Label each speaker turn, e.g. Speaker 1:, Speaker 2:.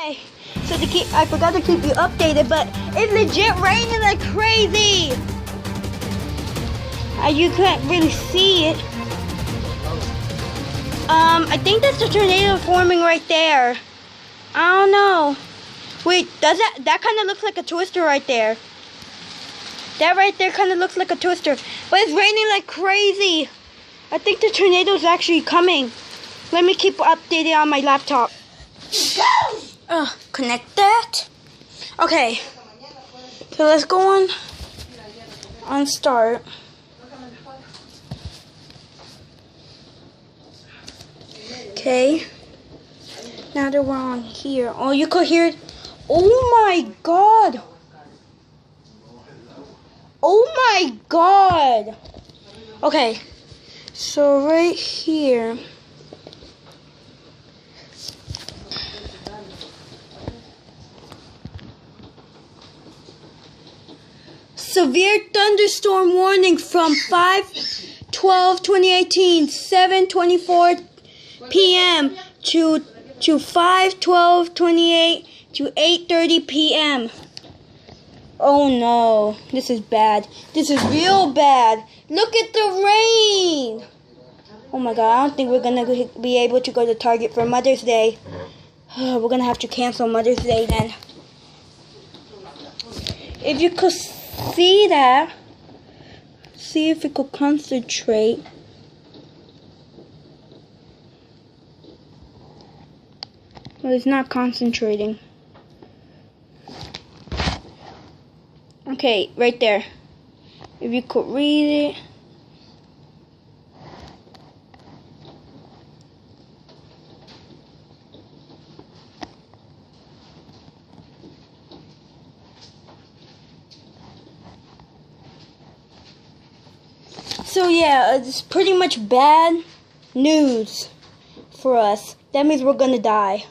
Speaker 1: Hey, so I forgot to keep you updated, but it's legit raining like crazy. You can't really see it. I think that's the tornado forming right there. I don't know. Wait, does that kind of looks like a twister right there? That right there kind of looks like a twister, but it's raining like crazy. I think the tornado is actually coming. Let me keep updated on my laptop. Connect that. Okay, so let's go on start. Okay, now that we're on here, oh, you could hear it. Oh my god. Oh my god. Okay, so right here. Severe thunderstorm warning from 5/12/2018, 7:24 p.m. to 5/12/28 to 8:30 p.m. Oh no, this is bad. This is real bad. Look at the rain. Oh my god, I don't think we're gonna be able to go to Target for Mother's Day. We're gonna have to cancel Mother's Day then. If you could see that, see if we could concentrate. Well, it's not concentrating. Okay, right there. If you could read it. So yeah, it's pretty much bad news for us. That means we're gonna die.